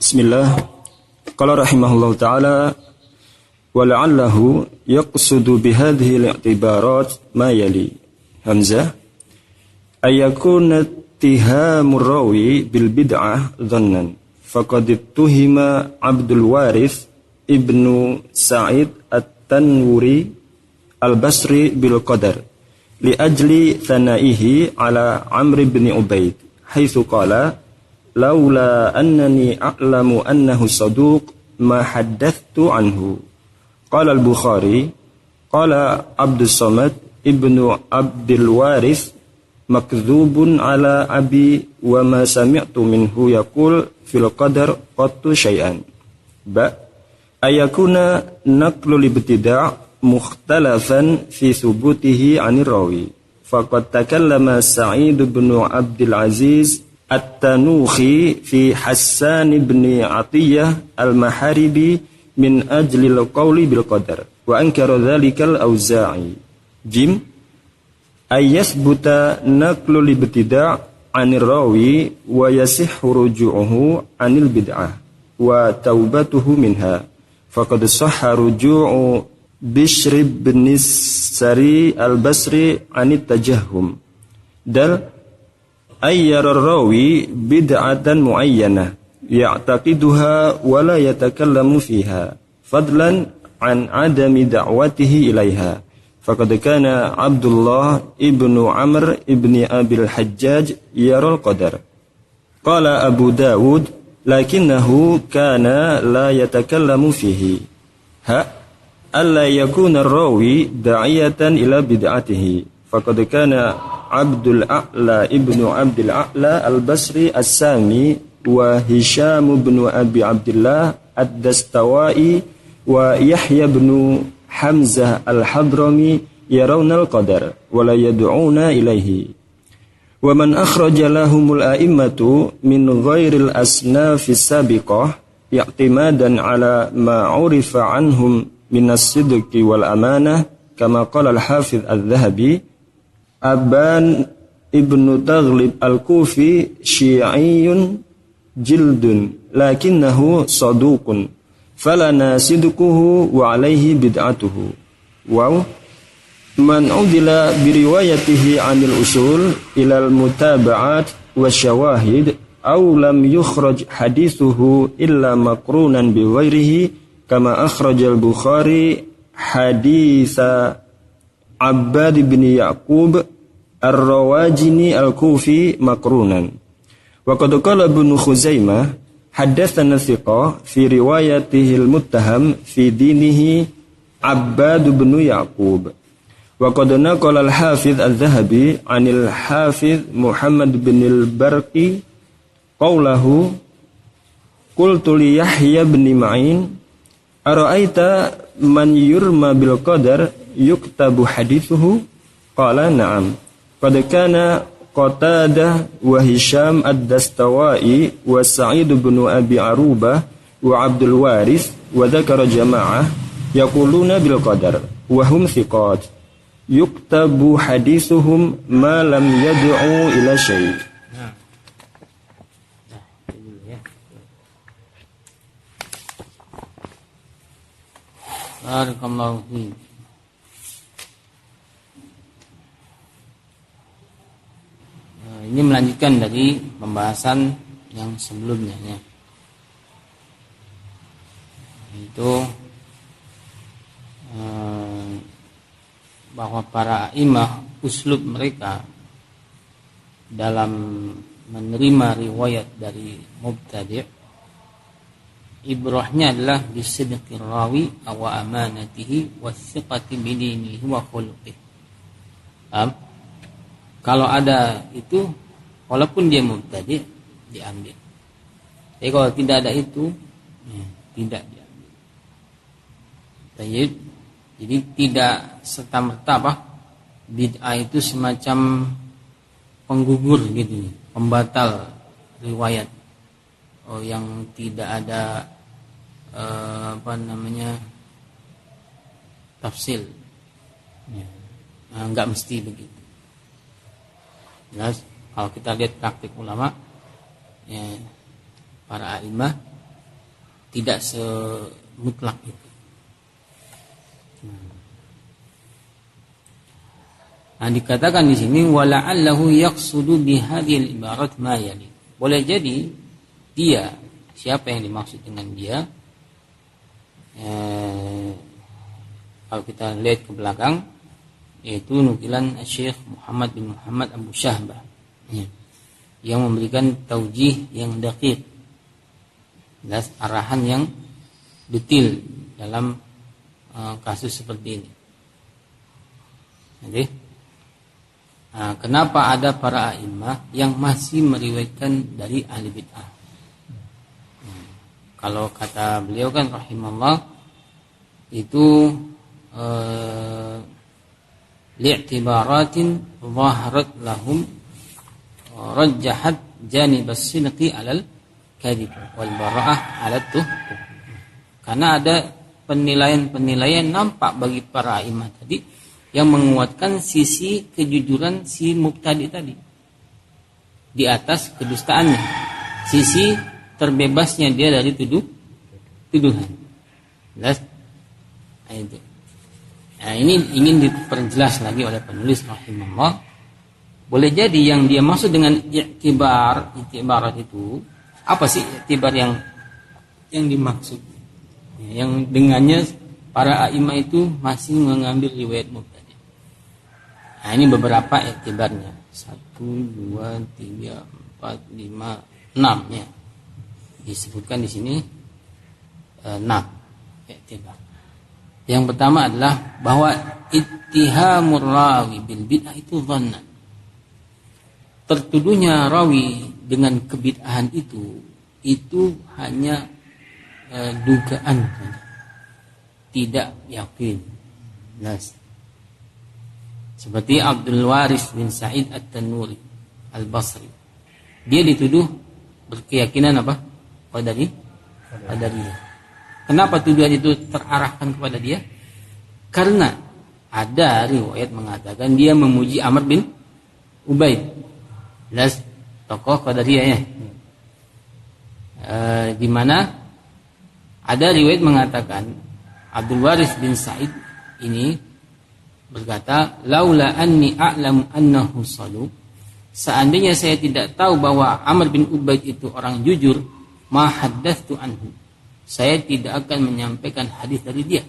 Bismillah. Qala rahimahullahu ta'ala wa la'allahu yaqsudu bihadhihi al-i'tibarat ma yali. Hamzah ayakuna ittihamur rawi bil bid'ah dhannan faqad ittuhima Abdul Warith ibnu Sa'id at-Tanwuri al-Basri bil qadar li ajli thanaihi ala Amr ibn Ubaid haitsu qala laula annani a'lamu annahu saduq ma haddathtu anhu. Qala al-Bukhari qala Abdus Samad ibnu Abdul Warith makdzubun ala abi wa ma sami'tu minhu yaqul fil qadar qattu syai'an. Ayakuna naqlul ibtida' mukhtalafan fi thubutihi 'anir rawi. Faqad takallama Sa'id ibn Abdul Aziz At-Tanuhi fi Hassan ibn Atiyah al-Maharibi min ajli al-qawli bil qadar wa ankara dhalika al-Auza'i. Jim ayathbuta naqlul ibtida' 'anir rawi wa yasihhu ruju'uhu 'anil bid'ah wa taubatuhu minha faqad sahha ruju'u Bishr ibn Sari al-Basri 'anit tajahhum dal ayyara rawi bid'atan muayyanah ya'taqiduha wa la yatakallamu fiha fadlan an adami da'watihi ilaiha faqad kana Abdullah ibnu Amr ibni Abil Hajjaj yaral qadar. Qala Abu Dawud lakinnahu kana la yatakallamu fihi alla yakuna rawi da'iyatan ila bid'atihi faqad kana Abdul A'la ibnu Abdul A'la al-Basri as-Sami wa Hisham ibnu Abi Abdullah ad-Dastawai wa Yahya ibnu Hamzah al-Hadrami yarawna al-qadar wa la yad'una ilaihi. Wa man akhraja lahumul a'immatu min ghairil asnafis sabiqah i'timadan ala ma 'urifa anhum min as-sidqi wal amanah kama qala al-Hafiz al-Dhahabi Aban ibnu Taghlib al-Kufi syi'iyun jildun lakinnahu saduqun falana sidquhu wa alaihi bid'atuhu. Wow. Man udila biriwayatihi 'anil usul ilal mutaba'at wa syawahid aw lam yukhraj hadithuhu illa maqrunan bi ghairihi kama akhrajal Bukhari haditha Abbad bin Ya'qub Ar-Rawajini Al-Kufi makrunan. Wa qad qala Ibnu Khuzaimah haddatsana thiqa fi riwayatihi al-muttaham fi dinihi Abbad bin Ya'qub. Wa qad naqala al-Hafiz Al-Dhahabi 'anil Hafiz Muhammad bin al-Barqi qawlahu qultu li Yahya bin Ma'in ara'aita man yurma bil qadar yuktabu hadithuhu qala na'am qad kana Qatadah wa Hisham ad-Dastawai wa Sa'id bin Abi Arubah wa Abdul Warith wa dzakara jama'ah yaquluna bil qadar wa hum thiqat yuktabu hadithuhum ma lam yad'u ila syai'. Barakallahu fiik. Ini melanjutkan dari pembahasan yang sebelumnya ya. Itu bahwa para imam uslub mereka dalam menerima riwayat dari mubtadi' ibrahnya adalah bisidqir rawi wa amanatihi wa thiqati bidinihi wa khuluqihi. Kalau ada itu, walaupun dia mubtadi' diambil. Tapi kalau tidak ada itu, ya, tidak diambil. Jadi tidak serta-merta bid'ah itu semacam penggugur gitu, pembatal riwayat. Oh, yang tidak ada tafsil. Ya. Enggak mesti begitu. Jelas kalau kita lihat praktik ulama ya, para a'imah tidak semutlak itu. Nah, dikatakan di sini wala'allahu yaqsudu bihadhil ibarat ma yali. Boleh jadi dia, siapa yang dimaksud dengan dia, kalau kita lihat ke belakang, yaitu nukilan Syekh Muhammad bin Muhammad Abu Syahbah, yang memberikan taujih yang daqiq, dan arahan yang detail dalam kasus seperti ini. Jadi, kenapa ada para a'imah yang masih meriwayatkan dari ahli bid'ah? Kalau kata beliau kan rahimahullah, itu li'tibaratin zaharat lahum rajjahat janib as-sidqi 'alal kadhib wal bara'ah 'ala tuh. Karena ada penilaian-penilaian nampak bagi para a'imah tadi yang menguatkan sisi kejujuran si mubtadi tadi di atas kedustaannya, sisi terbebasnya dia dari tuduhan. Jelas? Nah, itu. Nah, ini ingin diperjelas lagi oleh penulis rahimahullah. Boleh jadi yang dia maksud dengan i'tibarat itu apa sih i'tibar yang dimaksud? Yang dengannya para a'imah itu masih mengambil riwayat mubtadi. Nah, ini beberapa i'tibarnya. 1, 2, 3, 4, 5, 6 ya. Disebutkan di sini 6 i'tibar. Yang pertama adalah bahwa ittihamur rawi bil bid'ah itu dhannan. Tertuduhnya rawi dengan kebid'ahan itu hanya dugaan saja. Tidak yakin. Nas. Seperti Abdul Waris bin Sa'id At-Tanuri Al-Basri. Dia dituduh berkeyakinan apa? Qadariyah. Kenapa tuduhan itu terarahkan kepada dia? Karena ada riwayat mengatakan dia memuji Amr bin Ubaid. Jelas tokoh Qadariyah ya. Di mana ada riwayat mengatakan Abdul Waris bin Sa'id ini berkata, laula anni a'lamu annahu saduq, seandainya saya tidak tahu bahwa Amr bin Ubaid itu orang jujur, ma haddatsu anhu, saya tidak akan menyampaikan hadis dari dia.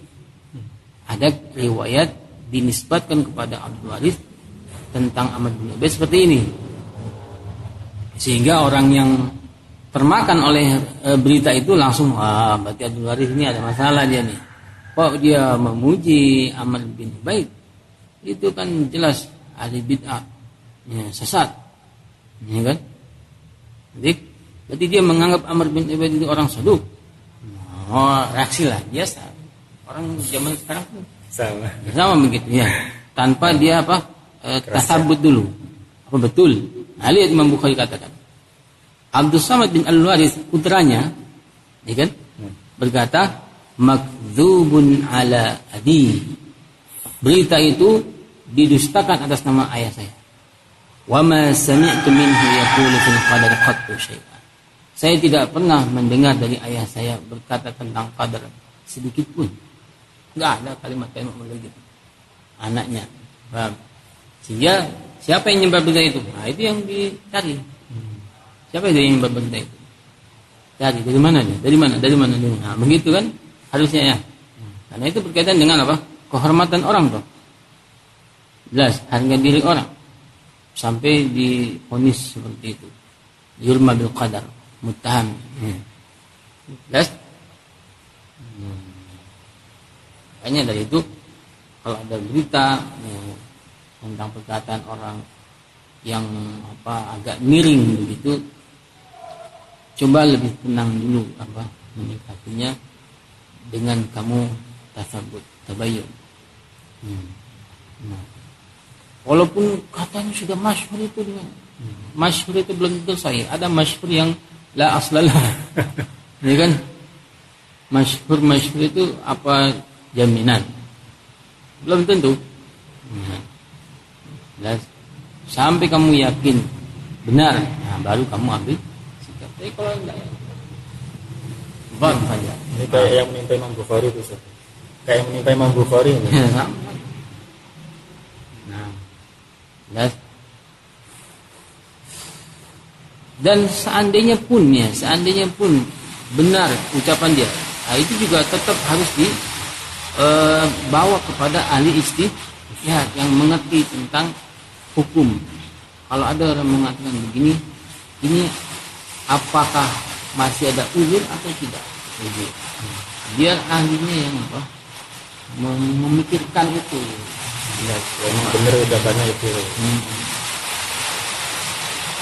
Ada riwayat dinisbatkan kepada Abdul Waris tentang Amr bin Ubaid seperti ini, sehingga orang yang termakan oleh berita itu langsung, berarti Abdul Waris ini ada masalah dia nih. Kok dia memuji Amr bin Ubaid? Itu kan jelas ahli bid'ah, ya, sesat, ya kan? Jadi berarti dia menganggap Amr bin Ubaid itu orang saduq. Reaksi lah biasa. Orang zaman sekarang sama begitu ya. Tanpa dia tasabut dulu. Apa betul? Nah, lihat Imam Bukhari katakan. Abdus Samad bin Al-Waris putranya, ya kan? Berkata, makdzubun ala abi. Berita itu didustakan atas nama ayah saya. Wa ma sami'tu minhu yaqulu fil qadar qattu syai'an. Saya tidak pernah mendengar dari ayah saya berkata tentang qadar sedikit pun. Enggak ada kalimat-kalimat begitu. Anaknya. Paham? Sehingga siapa yang nyebar berita itu? Nah, itu yang dicari. Siapa yang nyebar berita itu? Cari dari mana dia? Dari mana? Nah, begitu kan harusnya ya. Karena itu berkaitan dengan apa? Kehormatan orang tuh. Jelas harga diri orang. Sampai divonis seperti itu. Yurma bil qadar, muttaham. Jelas? Makanya dari itu kalau ada berita tentang perkataan orang yang agak miring begitu, coba lebih tenang dulu menyikapinya dengan kamu tasabut, tabayyun. Walaupun katanya sudah masyhur itu dengan masyhur itu belum tentu sahih. Ada masyhur yang la aslalah. Ya kan? Masyhur itu apa jaminan? Belum tentu. Sampai kamu yakin benar, baru kamu ambil sikap. Tapi kalau enggak ya. Faham saja. Ini kayak yang menimpa Imam Bukhari itu, Ustaz. Kayak yang menimpa Imam Bukhari ini. Sama. Nah, dan seandainya pun benar ucapan dia, nah itu juga tetap harus dibawa kepada ahli ijtihad yang mengerti tentang hukum. Kalau ada orang mengatakan begini, ini apakah masih ada uzur atau tidak? Uzur. Biar ahlinya yang memikirkan itu. Yang benar ucapannya itu.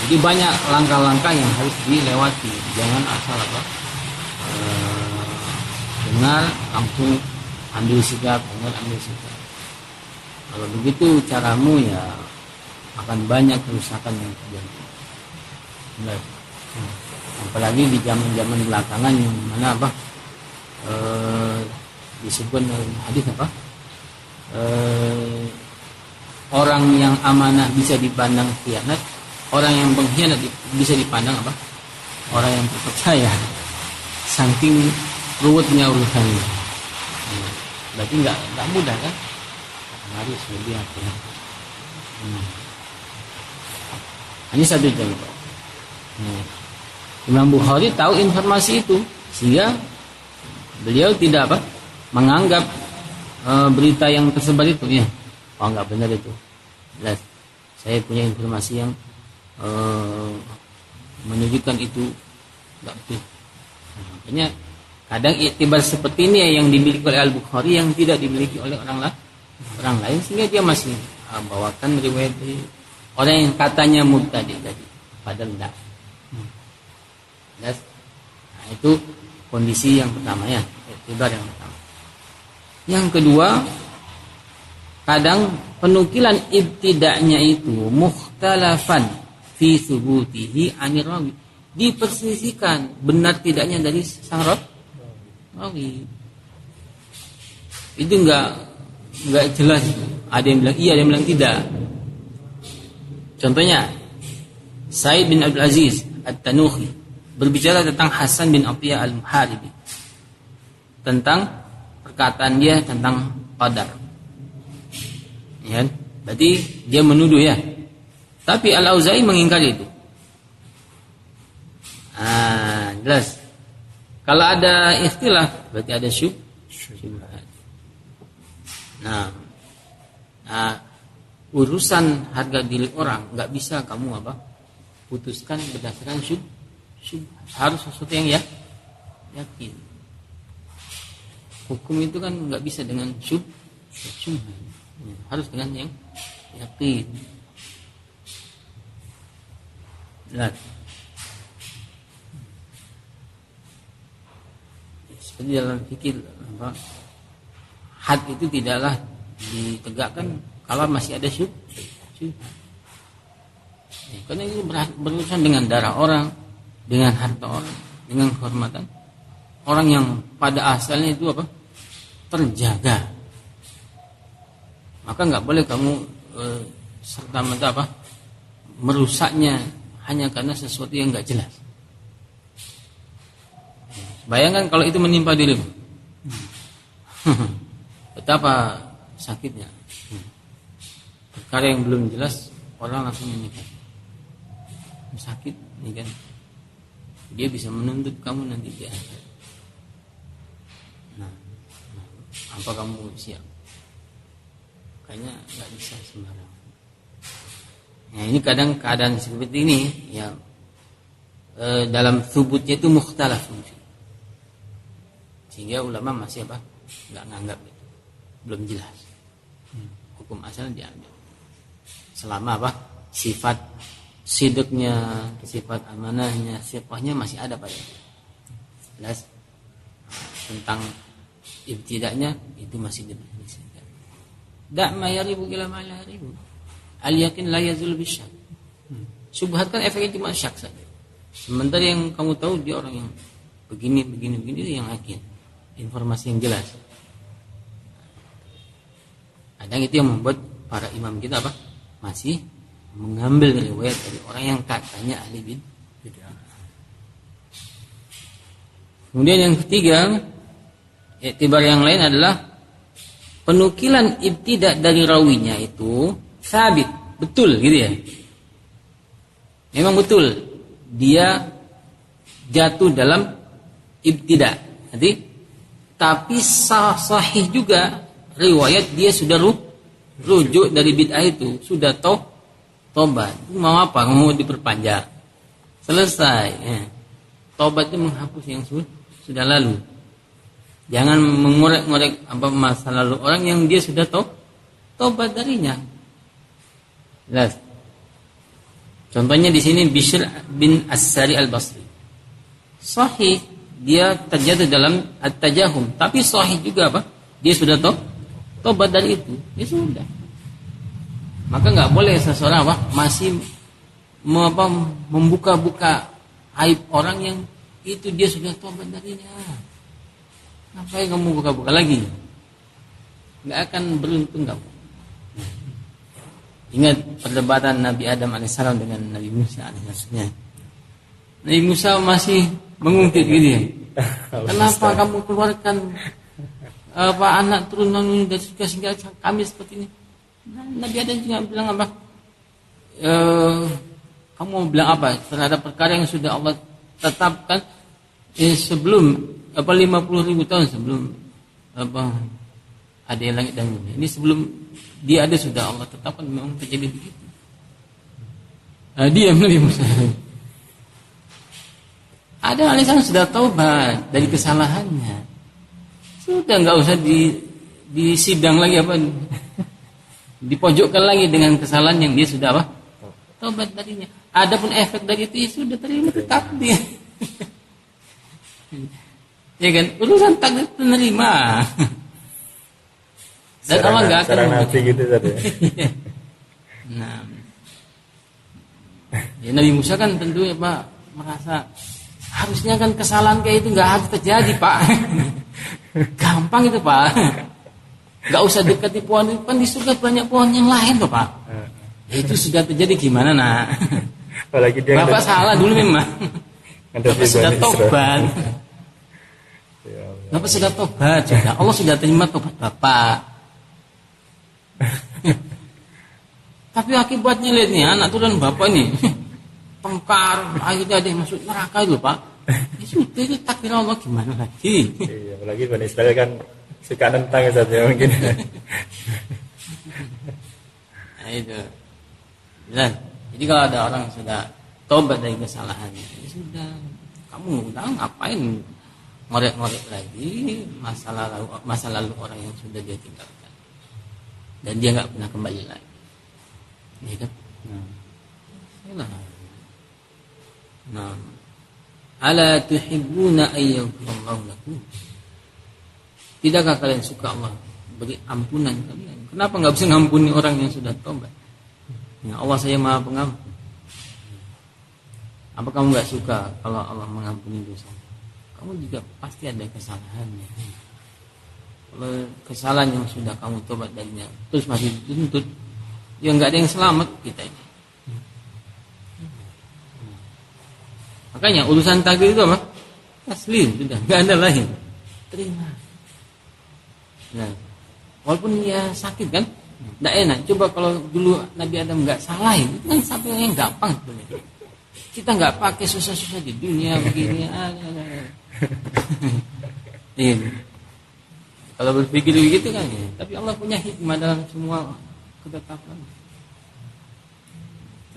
Jadi banyak langkah-langkah yang harus dilewati. Jangan asal dengar langsung ambil sikap. Kalau begitu caramu ya akan banyak kerusakan yang terjadi. Apalagi di zaman-zaman belakangan yang mana disebut hadis orang yang amanah bisa dipandang khianat, orang yang pengkhianat bisa dipandang orang yang terpercaya. Saking ruwetnya urusannya. Berarti nggak mudah kan? Harus lebih hati-hati. Ini satu contoh. Imam Bukhari tahu informasi itu, sehingga beliau tidak menganggap berita yang tersebar itu nggak benar itu. Jelas, saya punya informasi yang menunjukkan itu nggak betul. Makanya kadang iktibar seperti ini yang dimiliki oleh Al-Bukhari yang tidak dimiliki oleh orang lain, sehingga dia masih bawakan riwayat dari orang yang katanya mubtadi tadi, padahal enggak. Nah, itu kondisi yang pertama ya, iktibar yang pertama. Yang kedua, kadang penukilan ibtida'nya itu mukhtalafan fi subutihi anir rawi, diperselisihkan benar tidaknya dari sang rawi. Itu enggak jelas. Ada yang bilang iya, ada yang bilang tidak. Contohnya Said bin Abdul Aziz At-Tanuhi berbicara tentang Hasan bin Atiyah Al-Muharibi, tentang perkataan dia tentang qadar. Ya, berarti dia menuduh ya. Tapi Al-Auza'i mengingkari itu. Jelas. Kalau ada ikhtilaf berarti ada syubhat. Nah, urusan harga diri orang nggak bisa kamu putuskan berdasarkan syubhat. Harus sesuatu yang yakin. Hukum itu kan nggak bisa dengan syubhat. Harus dengan yang yakin. Lihat. Seperti dalam fikir had itu tidaklah ditegakkan kalau masih ada syubhat. Karena itu berurusan dengan darah orang, dengan harta orang, dengan kehormatan orang yang pada asalnya itu terjaga. Maka nggak boleh kamu serta-merta merusaknya hanya karena sesuatu yang nggak jelas. Bayangkan kalau itu menimpa dirimu, betapa sakitnya. Perkara yang belum jelas orang langsung menikah. Sakit, ini kan dia bisa menuntut kamu nanti di akhirat. Nah, apa kamu siap? Kayaknya nggak bisa sembarangan. Nah, ini kadang keadaan seperti ini ya, dalam thubutnya itu mukhtalaf, sehingga ulama masih nggak nganggap itu, belum jelas. Hukum asal diambil selama sifat sidqnya, sifat amanahnya, sifahnya masih ada padanya. Jelas. Tentang ibtida'nya itu masih diperselisihkan. Da' ma yaribu ila ma la yaribu. Al yakin la yazul bisyak. Syubhat kan efeknya cuma syak saja. Sementara yang kamu tahu dia orang yang begini itu yang yakin. Informasi yang jelas. Kadang itu yang membuat para imam kita masih mengambil riwayat dari orang yang katanya ahli bid'ah. Kemudian yang ketiga, iktibar yang lain adalah penukilan ibtidah dari rawinya itu sabit, betul gitu ya. Memang betul dia jatuh dalam ibtidah. Nanti tapi sahih juga riwayat dia sudah rujuk dari bid'ah itu, sudah tobat. Mau apa? Mau diperpanjang. Selesai. Tobat itu menghapus yang sudah lalu. Jangan mengorek-ngorek apa masa lalu orang yang dia sudah tobat darinya. Jelas. Contohnya di sini Bishr bin As-Sari Al-Basri. Sahih dia terjatuh dalam at-tajahum, tapi sahih juga apa? Dia sudah tobat dari itu. Ya sudah. Maka enggak boleh seseorang apa? Masih membuka-buka aib orang yang itu dia sudah tobat darinya. Ngapain kamu buka-buka lagi? Enggak akan beruntung kamu. Ingat perdebatan Nabi Adam alaihissalam dengan Nabi Musa alaihissalam. Nabi Musa masih mengungkit gitu ya. Kenapa kamu keluarkan anak turunan dari surga sehingga kami seperti ini? Nabi Adam juga bilang apa? Kamu mau bilang apa terhadap perkara yang sudah Allah tetapkan sebelum 50.000 tahun sebelum ada langit dan bumi. Ini sebelum dia ada sudah Allah tetapkan memang terjadi begitu. Diam Nabi Musa. Ada alisan sudah taubat dari kesalahannya. Sudah enggak usah disidang lagi apa dipojokkan lagi dengan kesalahan yang dia sudah apa? Taubat darinya. Adapun efek dari itu ya sudah terima tetap dia. Ya kan? Urusan takdir penerima. Dan Allah enggak akan nanti gitu tadi. Nah. Ya Nabi Musa kan tentu ya Pak merasa harusnya kan kesalahan kayak itu enggak harus terjadi, Pak. Gampang itu, Pak. Enggak usah dekati pohon itu, kan di surga banyak pohon yang lain loh, Pak. Ya, itu sudah terjadi gimana, Nak? Apalagi dia Bapak salah dulu memang. Bapak sudah tobat. Bapak sudah tobat sudah. Allah sudah terima tobat Bapak. Tapi akibatnya lihat nih anak turun Bapak nih. Tengkar, akhirnya ada yang masuk neraka itu, Pak. Ya sudah itu takdir Allah gimana lagi? Iya, apalagi Bani Israel kan suka nentang saja mungkin. Nah itu. Jelas. Jadi kalau ada orang yang sudah tobat dari kesalahannya, ya sudah. Kamu udah ngapain ngorek-ngorek lagi masa lalu orang yang sudah dia tinggalkan dan dia nggak pernah kembali lagi, ya kan? Nah, ala tuhibbuna ayyuhallahu lakum. Tidakkah kalian suka Allah beri ampunan kalian? Kenapa nggak bisa ngampuni orang yang sudah tobat? Ya Allah saya Maha Pengampun. Apa kamu nggak suka kalau Allah mengampuni dosa? Kamu juga pasti ada kesalahannya. Kalau kesalahan yang sudah kamu tobat darinya terus masih dituntut, ya nggak ada yang selamat kita ini. Makanya urusan takdir itu apa? Taslim, sudah nggak ada lain. Terima. Nah, walaupun dia sakit kan, nggak enak. Coba kalau dulu Nabi Adam nggak salah, itu kan sampai yang gampang sebenarnya. Kita nggak pakai susah-susah di dunia begini. Kalau berpikir begitu kan ya. Tapi Allah punya hikmah dalam semua ketetapan.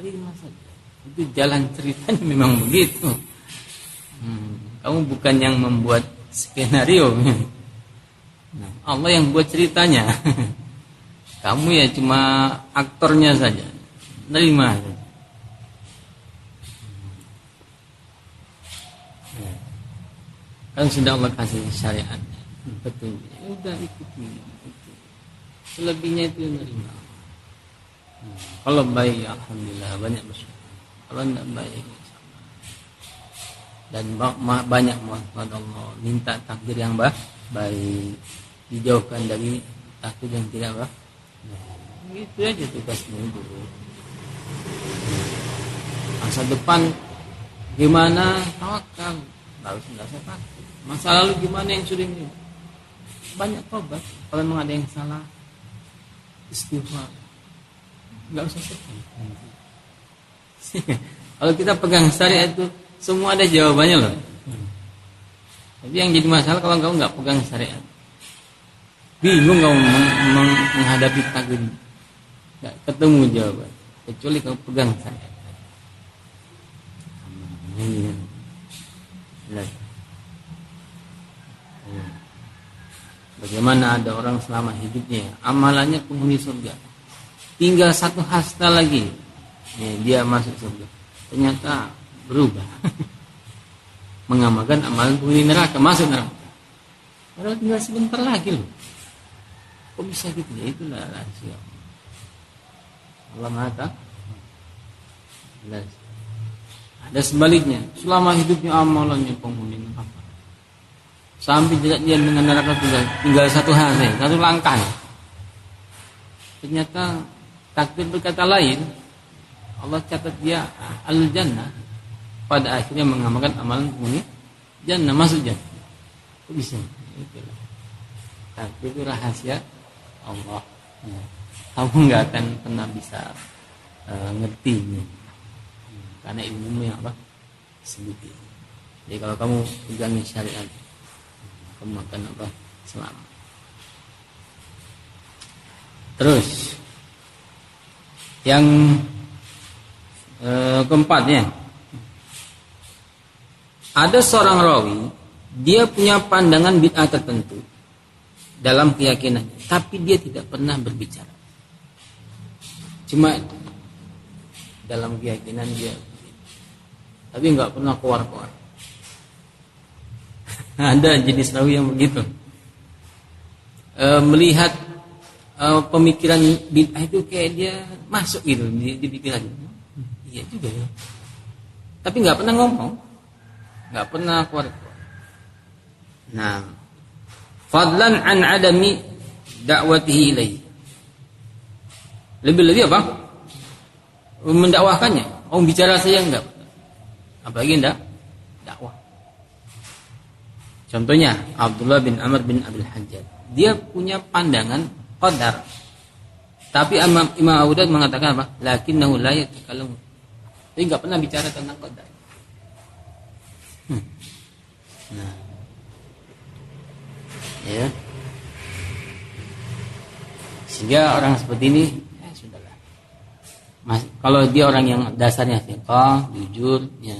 Terima saja. Itu jalan ceritanya memang begitu. Kamu bukan yang membuat skenario. Nah, Allah yang buat ceritanya. Kamu ya cuma aktornya saja. Terima saja. Kan sudah Allah kasih syariatnya, betul. Ya udah ikuti. Selebihnya itu menerima. Kalau baik, alhamdulillah banyak bersyukur. Kalau tidak baik, dan banyak mohon Allah minta takdir yang baik, dijauhkan dari takdir yang tidak baik. Itu aja tugasmu dulu. Masa depan gimana? Tawakal. Harus tidak usah takut. Masa lalu gimana yang sudah ini? Banyak tobat. Kalau memang ada yang salah, istighfar. Enggak usah sedih. Kalau kita pegang syariat itu semua ada jawabannya loh. Tapi yang jadi masalah kalau kamu nggak pegang syariat, bingung kamu menghadapi takdir, nggak ketemu jawaban. Kecuali kamu pegang syariat. Bagaimana ada orang selama hidupnya amalannya penghuni surga, tinggal satu hasta lagi dia masuk surga, ternyata berubah mengamalkan amalan penghuni neraka, masuk neraka. Padahal tinggal sebentar lagi loh. Kok bisa gitu ya? Itulah rahasia Allah Maha. Ada sebaliknya, selama hidupnya amalannya penghuni neraka, sampai dia dengan neraka tinggal satu hari, satu langkah. Ternyata takdir berkata lain, Allah catat dia al-jannah. Pada akhirnya mengamalkan amalan penghuni jannah, masuk jannah. Kok bisa? Itulah. Takdir itu rahasia Allah. Kamu nggak akan pernah bisa ngertinya, karena ilmu yang apa? Sedikit. Jadi kalau kamu pegang syariat, kamu akan apa? Selamat. Terus yang keempatnya, ada seorang rawi, dia punya pandangan bid'ah tertentu dalam keyakinannya, tapi dia tidak pernah berbicara. Cuma dalam keyakinan dia, tapi nggak pernah keluar-keluar. Ada jenis rawi yang begitu, melihat pemikiran bid'ah itu kayak dia masuk gitu di pikiran. Iya juga ya. Tapi nggak pernah ngomong, nggak pernah keluar. Nah, fadlan an adami dakwatihi ilaihi. Lebih-lebih apa? Mendakwahkannya. Oh, bicara saja enggak. Apalagi enggak dakwah. Contohnya Abdullah bin Amr bin Abdul Hajjaj. Dia punya pandangan qadar. Tapi Imam Abu Daud mengatakan apa? Lakinnahu la yatakallamu. Dia enggak pernah bicara tentang qadar. Nah. Ya. Sehingga orang seperti ini sudahlah. Kalau dia orang yang dasarnya thiqah, jujur, ya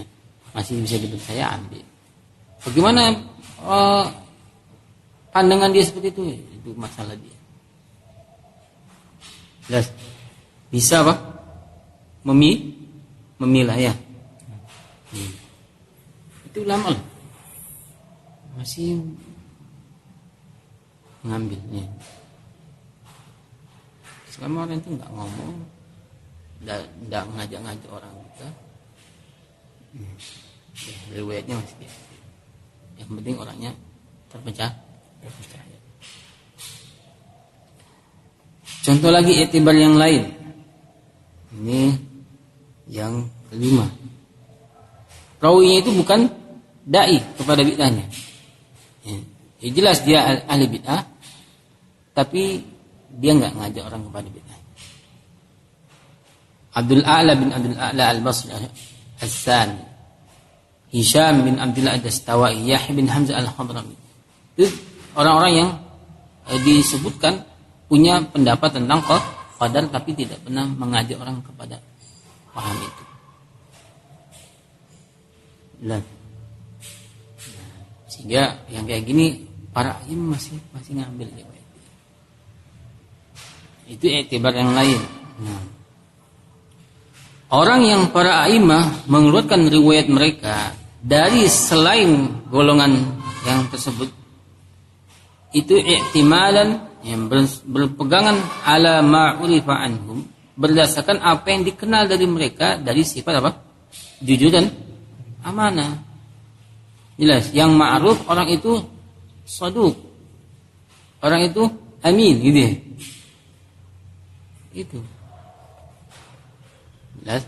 masih bisa dipercaya, ambil. Bagaimana pandangan dia seperti itu masalah dia. Jelas. Bisa apa? Memilah ya. Itu ulama loh. Masih mengambilnya. Selama orang itu nggak ngomong, nggak ngajak-ngajak orang kita, riwayatnya masih dia. Yang penting orangnya terpercaya. Contoh lagi i'tibar yang lain. Ini yang kelima. Rawinya itu bukan dai kepada bid'ahnya. Ya, jelas dia ahli bid'ah, tapi dia nggak ngajak orang kepada bid'ah. Abdul A'la bin Abdul A'la al-Basri As-Sani, Hisham bin Abdullah ad-Dastawai, Yahya bin Hamzah al-Hadrami. Itu orang-orang yang disebutkan punya pendapat tentang qadar, tapi tidak pernah mengajak orang kepada paham itu. Lihat. Sehingga yang kayak gini para imam masih ngambil riwayat. Itu i'tibar yang lain. Nah, orang yang para imam mengeluarkan riwayat mereka dari selain golongan yang tersebut, itu i'timadan, yang berpegangan ala ma'urifa anhum, berdasarkan apa yang dikenal dari mereka dari sifat apa? Jujur dan amanah. Jelas, yang ma'ruf orang itu saduq, orang itu amin, gitu ya. Itu jelas,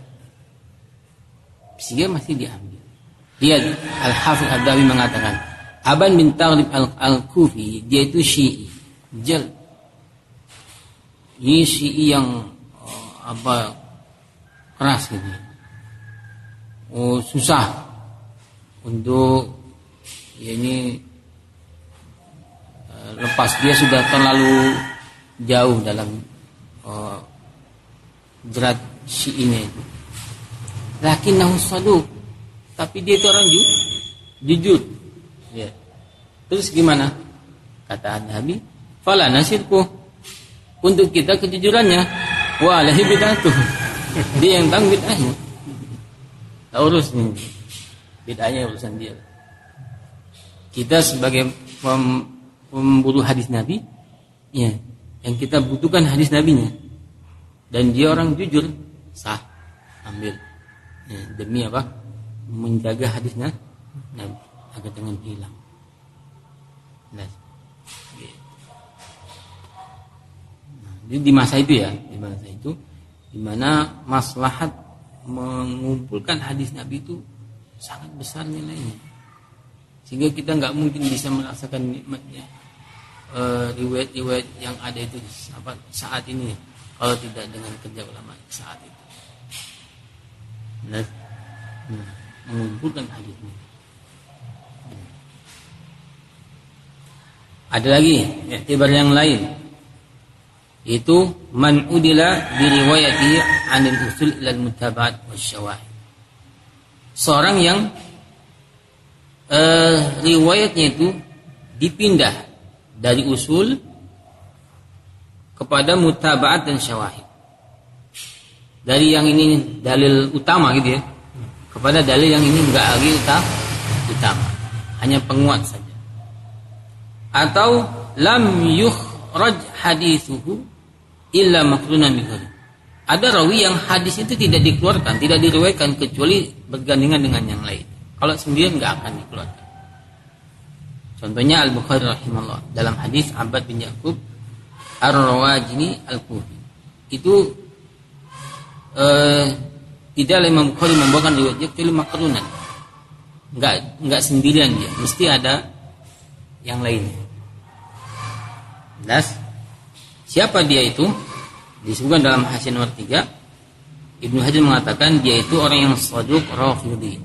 sehingga masih diambil. Lihat Al-Hafidz Ad-Dawi mengatakan, Aban bin Taghlib al-Kufi, dia itu Syi'i. Ini Syi'i yang keras gitu. Susah untuk ini lepas, dia sudah terlalu jauh dalam jerat Syi'inya itu. Lakinnahu saduq, tapi dia itu orang jujur. Ya. Terus gimana? Kata Nabi, fala nasirku, untuk kita kejujurannya, wa lahi bid'atu. Dia yang tanggung bid'ahnya. Tak urus nih. Bid'ahnya urusan dia. Kita sebagai pemburu hadis Nabi, ya, yang kita butuhkan hadis Nabinya. Dan dia orang jujur, sah, ambil. Ya, demi apa? Menjaga hadisnya Nabi agar jangan hilang. Nah, di masa itu ya, di mana maslahat mengumpulkan hadis Nabi itu sangat besar nilainya, sehingga kita nggak mungkin bisa merasakan nikmatnya riwayat-riwayat yang ada itu saat ini kalau tidak dengan kerja ulama saat itu. Mengumpulkan hadisnya. Ada lagi iktibar yang lain, itu man udila bi riwayatihi 'anil usul ila al-mutaba'at wasyawahid. Seorang yang riwayatnya itu dipindah dari usul kepada mutaba'at dan syawahid. Dari yang ini dalil utama gitu ya, kepada dalil yang ini enggak lagi utama, hanya penguat saja. Atau lam yukhraj hadithuhu illa maqrunan bighairi. Ada rawi yang hadis itu tidak dikeluarkan, tidak diriwayatkan kecuali bergandengan dengan yang lain. Kalau sendirian enggak akan dikeluarkan. Contohnya Al-Bukhari rahimahullah dalam hadis Abbad bin Ya'qub Ar-Rawajini Al-Kufi. Itu tidak Imam Bukhari membawakan riwayatnya kecuali maqrunan. Enggak sendirian dia, mesti ada yang lainnya. Jelas? Siapa dia itu? Disebutkan dalam Hasyi nomor 3. Ibnu Hajar mengatakan dia itu orang yang saduq rafidhi.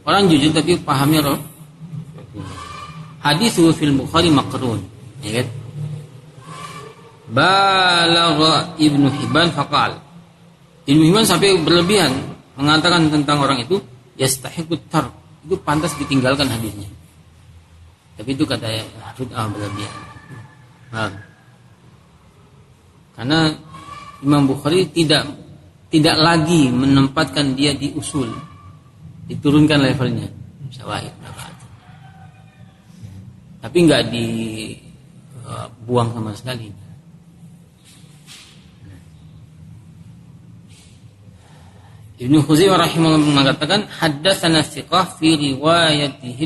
Orang jujur tapi pahamnya rafidhi. Hadithu fil Bukhari maqrun, ya kan? Balagha Ibnu Hibban faqal. Ibnu Hibban sampai berlebihan mengatakan tentang orang itu yastahiqut tark, itu pantas ditinggalkan hadisnya. Tapi itu kata berlebihan. Nah, karena Imam Bukhari tidak lagi menempatkan dia di usul, diturunkan levelnya, syawahid, tapi nggak dibuang sama sekali. Ibnu Khuzaimah rahimahullah mengatakan haddatsana thiqah fi riwayatihi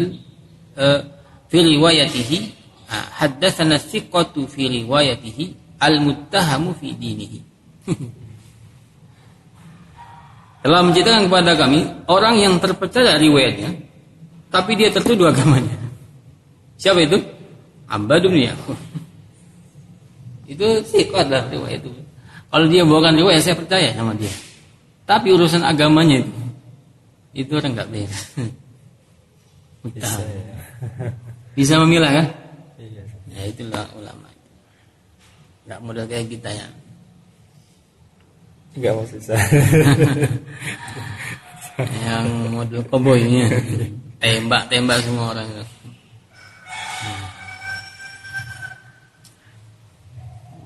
haddatsana thiqatu fi riwayatihi al-muttahamu fi dinihi. Telah menceritakan kepada kami orang yang terpercaya riwayatnya tapi dia tertuduh agamanya. Siapa itu? Abbad bin Ya'qub. Itu thiqat lah riwayat itu. Kalau dia bawakan riwayat saya percaya sama dia. Tapi urusan agamanya itu orang enggak beres. Bisa memilah kan? Ya itulah ulama. Enggak mudah kayak kita ya. Enggak mau susah. Yang model koboynya. Tembak semua orang.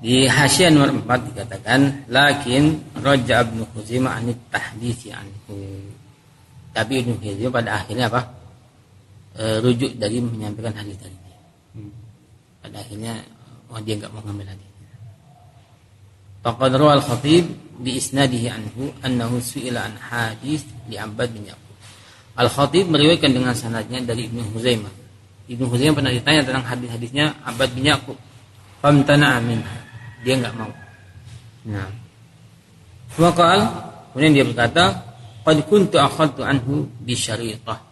Di Hasyiah nomor 4 dikatakan lakin raja Ibnu Khuzaimah anit tahdits anhu. Tapi Ibnu Khuzaimah pada akhirnya apa? Rujuk dari menyampaikan hadis tadi. Pada akhirnya dia enggak mau ngambil hadis. Faqad rawa al-Khatib bi isnadihi anhu annahu su'ila an hadis li Abbad bin Ya'qub. Al-Khatib meriwayatkan dengan sanadnya dari Ibnu Khuzaimah. Ibnu Khuzaimah pernah ditanya tentang hadis-hadisnya Abbad bin Ya'qub. Famtana'a minha. Dia enggak mau. Nah. Kemudian dia berkata, "Qad kuntu akhadtu anhu bi syariqah."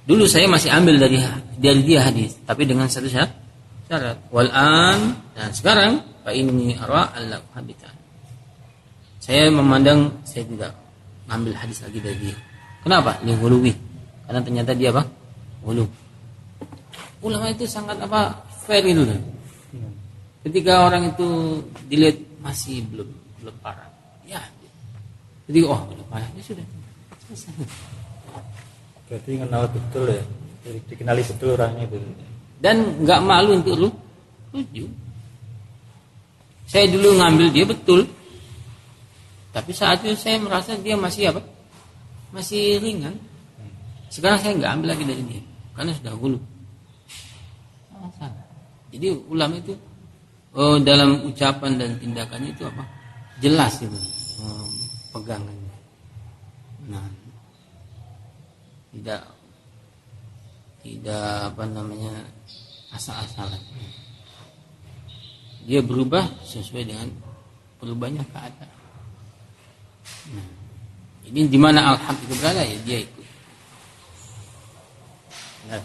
Dulu saya masih ambil dari dia hadis, tapi dengan satu syarat. Wal'an, dan sekarang fa inni ara alla habitan. Saya memandang saya tidak ngambil hadis lagi dari dia. Kenapa? Li ghuluwi. Karena ternyata dia apa? Ghulu. Ulama itu sangat fair itu. Ketika orang itu dilihat masih belum parah. Ya. Jadi udah parah ya sudah. Selesai. Berarti kenal betul ya, dikenali betul orangnya itu. Dan nggak malu untuk rujuk. Saya dulu ngambil dia betul, tapi saat itu saya merasa dia masih masih ringan. Sekarang saya nggak ambil lagi dari dia, karena sudah hulu. Jadi ulama itu dalam ucapan dan tindakannya itu jelas itu pegangannya. Nah, tidak asal-asalan. Dia berubah sesuai dengan berubahnya keadaan. Nah, jadi di mana al-haq itu berada ya dia ikut. Nah.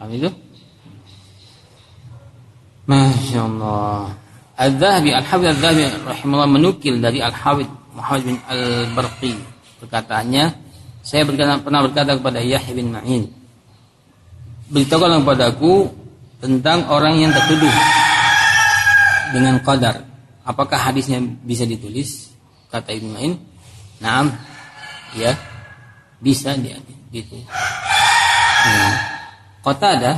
Paham itu? Masya Allah. Al-Hafidz Al-Dhahabi rahimahullah menukil dari Al-Hafidz Muhammad bin Al-Barqi, perkataannya, saya pernah berkata kepada Yahya bin Ma'in, beritahukanlah kepadaku tentang orang yang tertuduh dengan qadar, apakah hadisnya bisa ditulis? Kata Ibn Ma'in, naam, ya bisa ditulis. Qatadah,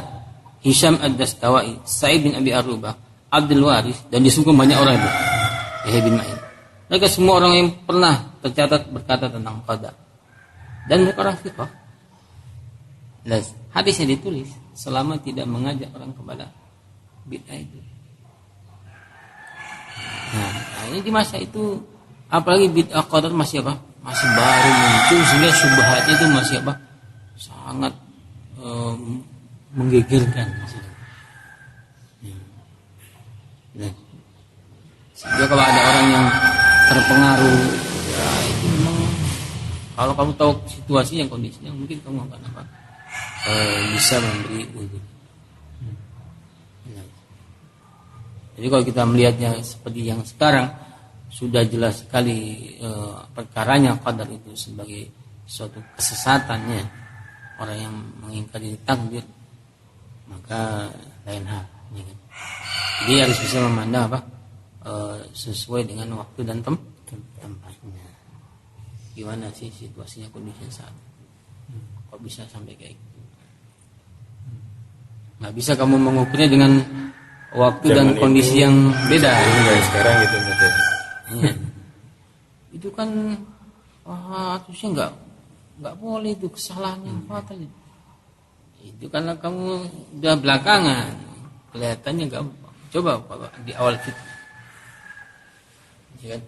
Hisham Ad-Dastawai, Sa'id bin Abi Arubah, Abdul Waris, dan disebutkan banyak orang itu Yahya bin Ma'in. Mereka semua orang yang pernah tercatat berkata tentang qadar. Dan mereka orang fiqh. Hadisnya ditulis selama tidak mengajak orang kepada bid'ah itu. Nah, ini di masa itu apalagi bid'ah qadar masih masih baru muncul, sehingga syubhatnya itu masih sangat menggigilkan maksudnya. Nah, sehingga kalau ada orang yang terpengaruh, ya itu memang kalau kamu tahu situasinya, kondisinya, mungkin kamu akan bisa memberi uzur. Jadi kalau kita melihatnya seperti yang sekarang, sudah jelas sekali perkaranya qadar itu sebagai suatu kesesatannya orang yang mengingkari takdir, maka lain hal. Jadi harus bisa memandang sesuai dengan waktu dan tempatnya. Gimana sih situasinya, kondisinya saat kok bisa sampai kayak gitu? Nggak bisa kamu mengukurnya dengan waktu dan kondisi yang beda. Sekarang gitu. Ya. Itu kan harusnya nggak boleh, itu kesalahan yang fatal. Itu karena kamu udah belakangan kelihatannya gampang. Coba di awal fitnah. Jadi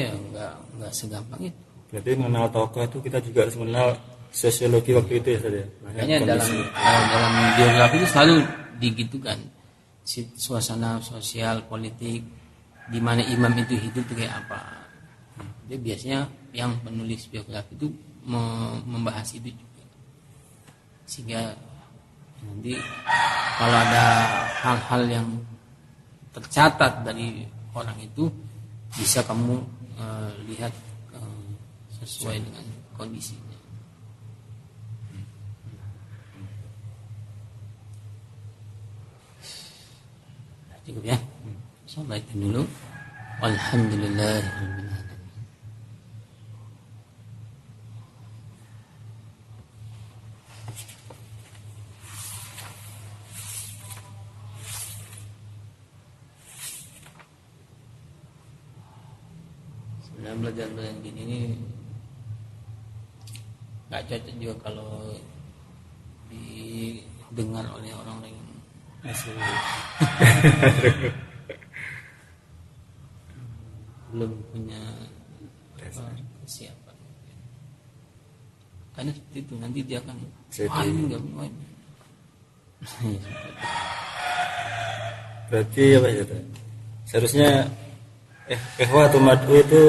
ya nggak segampang itu. Berarti mengenal tokoh itu kita juga harus mengenal sosiologi waktu itu ya saja. Makanya dalam biografi itu selalu digitukan, suasana sosial politik di mana imam itu hidup itu kayak apa. Jadi biasanya yang penulis biografi itu membahas itu juga, sehingga nanti kalau ada hal-hal yang tercatat dari orang itu bisa kamu lihat sesuai dengan kondisinya. Cukup ya. Sampai itu dulu. Alhamdulillahirabbil alamin. Sebenarnya belajar gini ini nggak cocok juga kalau didengar oleh orang-orang yang belum punya kesiapan. Karena seperti itu nanti dia akan ini enggak mau. Berarti apa ya? Seharusnya Ikhwatul mad'u itu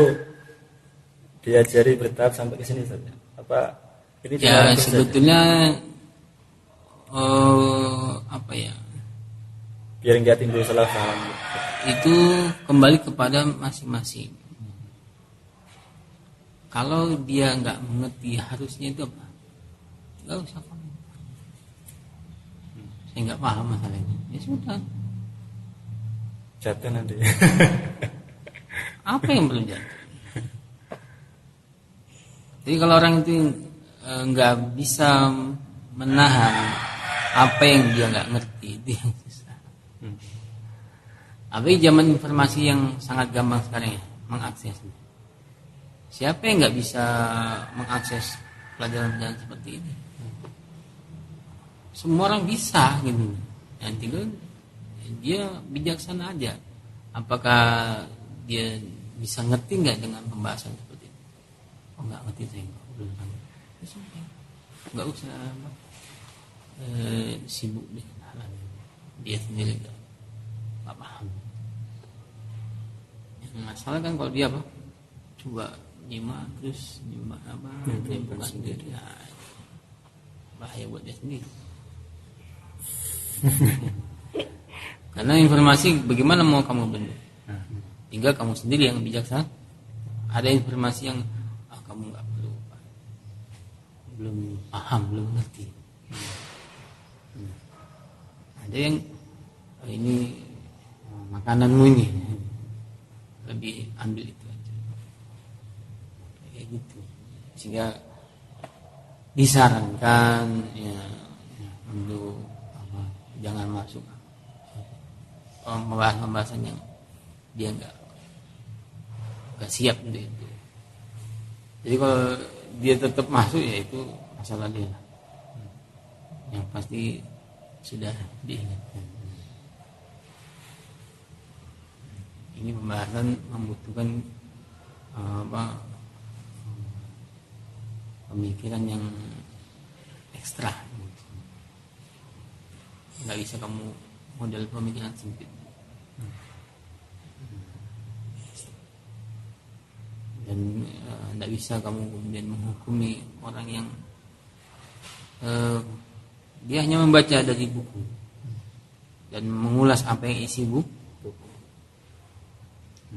diajari bertahap sampai ke sini saja. Apa ini cuma Ya ringkas saja? sebetulnya apa ya? Biar nggak timbul salah paham. Itu kembali kepada masing-masing. Kalau dia nggak mengerti harusnya itu apa? Nggak usah paham. Saya nggak paham masalahnya. Ya sudah. Jatuh nanti. Apa yang perlu jadi? Jadi kalau orang itu nggak bisa menahan apa yang dia nggak ngerti, itu yang susah. Apalagi zaman informasi yang sangat gampang sekarang ya, mengakses. Siapa yang nggak bisa mengakses pelajaran-pelajaran seperti ini? Semua orang bisa gitu. Yang tinggal dia bijaksana aja. Apakah dia bisa ngerti nggak dengan pembahasan seperti ini? Oh nggak ngerti saya belum ngerti. Ya sudah, nggak usah sibuk dengan hal dia sendiri nggak paham. Yang masalah kan kalau dia apa? Coba nyimak terus nyimak apa? Bukan sendiri. Nah, bahaya buat dia sendiri. Karena informasi bagaimana mau kamu benda? Tinggal kamu sendiri yang bijaksana. Ada informasi yang kamu nggak perlu, belum paham, belum ngerti. Ada yang ini makananmu ini lebih ambil itu aja, kayak gitu. Sehingga disarankan ya untuk apa, jangan masuk pembahasan yang dia nggak siap untuk itu. Jadi kalau dia tetap masuk ya itu masalah dia. Yang pasti sudah diingatkan. Ini pembahasan membutuhkan pemikiran yang ekstra. Nggak bisa kamu model pemikiran sempit. Dan tidak bisa kamu kemudian menghukumi orang yang dia hanya membaca dari buku dan mengulas apa yang isi buku.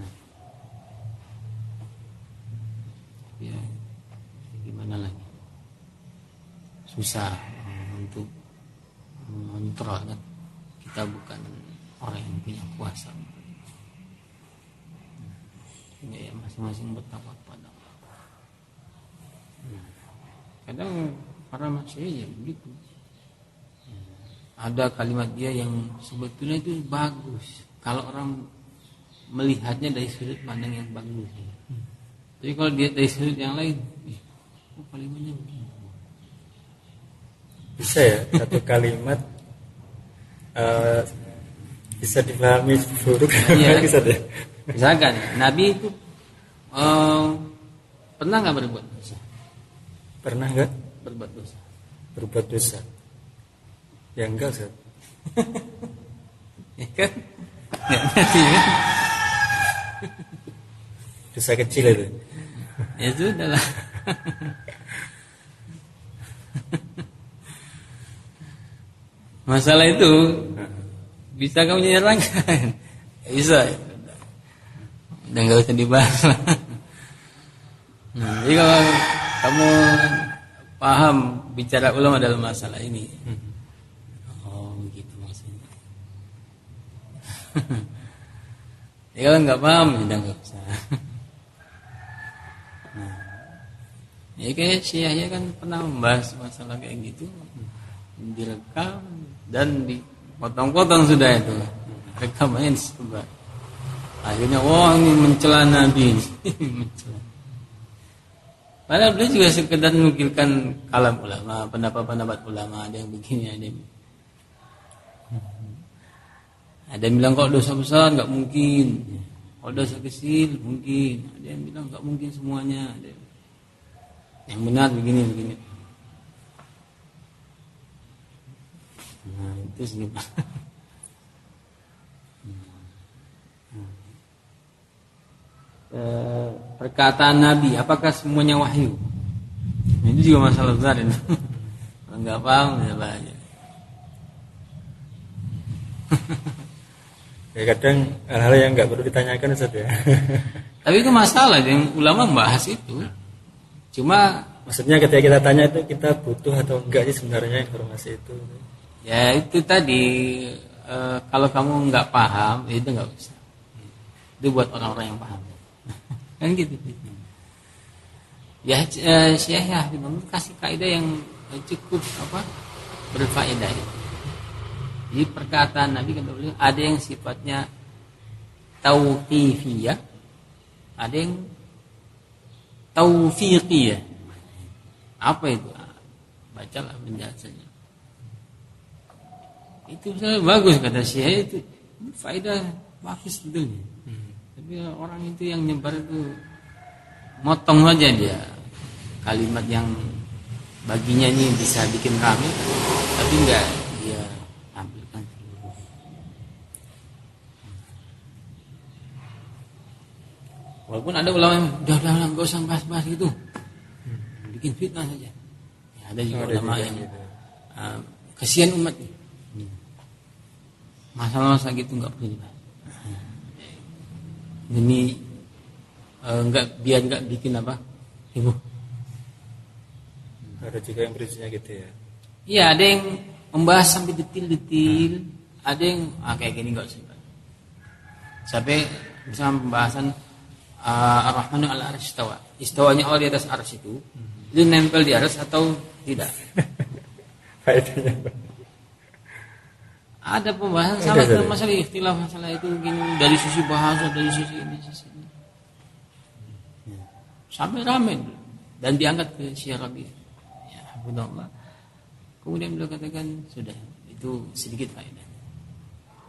Nah, ya gimana lagi? Susah untuk mengontrol kan. Kita bukan orang yang punya kuasa. Ya, masing-masing bertakwa kepada Allah. Kadang para manusia ya begitu. Ada kalimat dia yang sebetulnya itu bagus. Kalau orang melihatnya dari sudut pandang yang bagus. Jadi kalau dia dari sudut yang lain, kalimatnya begini. Bisa ya satu kalimat bisa dipahami buruk. Iya. Bisa deh. Misalkan Nabi itu pernah nggak berbuat dosa? Pernah nggak Berbuat dosa. berbuat dosa? Ya enggak Ustaz. Ya kan? Nggak ngerti kan? Dosa kecil itu. Ya sudah lah. Masalah itu bisa kamu nyerangkan? Bisa. Udah nggak usah dibahas lah. Jadi kalau kamu paham bicara ulama dalam masalah ini, oh begitu maksudnya. Ya kalau nggak paham, udah nggak usah. Ya kayak Syekh kan pernah membahas masalah kayak gitu, direkam dan dipotong-potong sudah itu, rekamannya disebar. Akhirnya wah ini mencela Nabi. Mencela. Padahal beliau juga sekedar menukilkan kalam ulama, pendapat-pendapat ulama, ada yang begini, ada yang bilang kalau dosa besar nggak mungkin, kalau dosa kecil mungkin, ada yang bilang nggak mungkin semuanya, ada yang benar begini. Nah itu sih. perkataan Nabi, apakah semuanya wahyu? Nah, itu juga masalah besar ini. Kalau nggak paham ya bahaya. Ya kadang hal-hal yang nggak perlu ditanyakan Ustaz ya. Tapi itu masalah yang ulama membahas itu. Cuma Maksudnya ketika kita tanya itu kita butuh atau enggak sih sebenarnya informasi itu. ya itu tadi kalau kamu nggak paham itu nggak usah. Itu buat orang-orang yang paham. Kan gitu. Ya Syekh Habib kasih kaidah yang cukup berfaedah. Jadi perkataan Nabi kata beliau ada yang sifatnya tauqifiyah, ada yang taufiqiyah. Apa itu? Bacalah penjelasannya. Itu misalnya bagus kata Syekh, itu faedah bagus sebetulnya. Tapi orang itu yang nyebar itu motong aja dia kalimat yang baginya ini bisa bikin rame, tapi enggak dia tampilkan. Walaupun ada ulama yang udah nggak usah bahas-bahas gitu, bikin fitnah saja. Ya, ada juga ulama yang kasihan umat nih. Masalah-masalah gitu nggak perlu dibahas. Demi biar nggak bikin heboh. Ada juga yang prinsipnya gitu ya. Iya, ada yang membahas sampai detil-detil, ada yang kayak gini nggak usah. Sampai misalnya pembahasan Ar-Rahmanu ala arsy istawa. Istawanya Allah di atas arsy itu nempel di arsy atau tidak? Faedahnya. Ada pembahasan masalah ikhtilaf masalah itu mungkin dari sisi bahasa, dari sisi ini, sisi ini. Sampai ramai dan diangkat ke Syekh Rabi. Ya, alhamdulillah. Kemudian beliau katakan sudah itu sedikit faedah.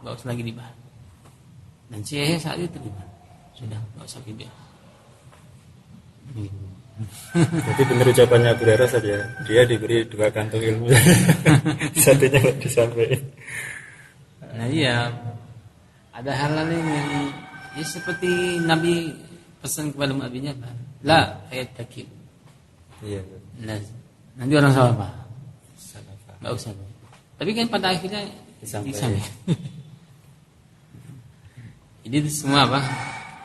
Enggak usah lagi dibahas. Dan Syekh saat itu terima. Sudah enggak usah dibahas. Jadi benar ucapannya Abu Hurairah saja. Dia diberi 2 kantung ilmu. Satunya nggak disampaikan. Nah iya, ada hal-hal yang ya seperti Nabi pesan kepada muadzinnya, la ayat takib. Iya. Nah, nanti orang salah paham. Nggak usah. Tapi kan pada akhirnya disampaikan. Jadi itu semua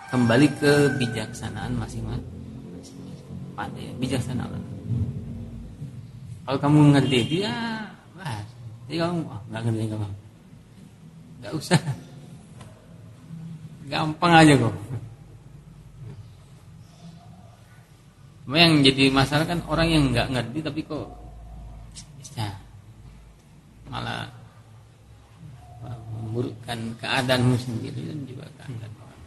kembali ke bijaksanaan masing-masing. Pandai, bijaksana Allah. Kalau kamu ngerti itu ya bahas. Jadi kamu nggak ngerti kamu. Nggak usah. Gampang aja kok. Cuma yang jadi masalah kan orang yang nggak ngerti tapi kok bisa malah memburukkan keadaanmu sendiri dan juga keadaan orang.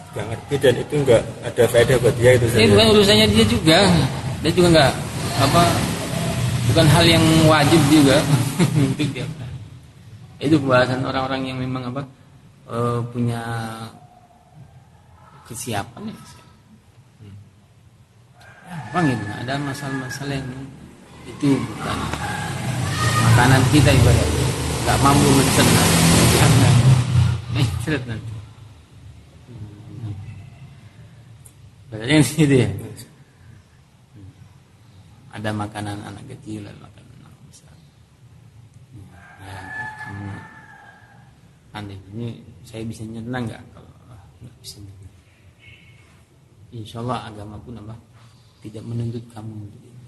Nggak ngerti dan itu nggak ada faedah buat dia itu saja. Bukan urusannya dia juga nggak bukan hal yang wajib juga untuk dia. Itu pembahasan orang-orang yang memang punya kesiapan ya. Bang itu ada masalah-masalah yang itu bukan makanan kita ibaratnya nggak mampu mencerna jangan mencret nanti berarti gitu ya. Ada makanan anak kecil dan makanan anak besar. Kamu aneh ini saya bisa nyerna nggak? Kalau nggak bisa nyerna, insya Allah agama pun tidak menuntut kamu untuk itu.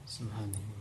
Subhanallah.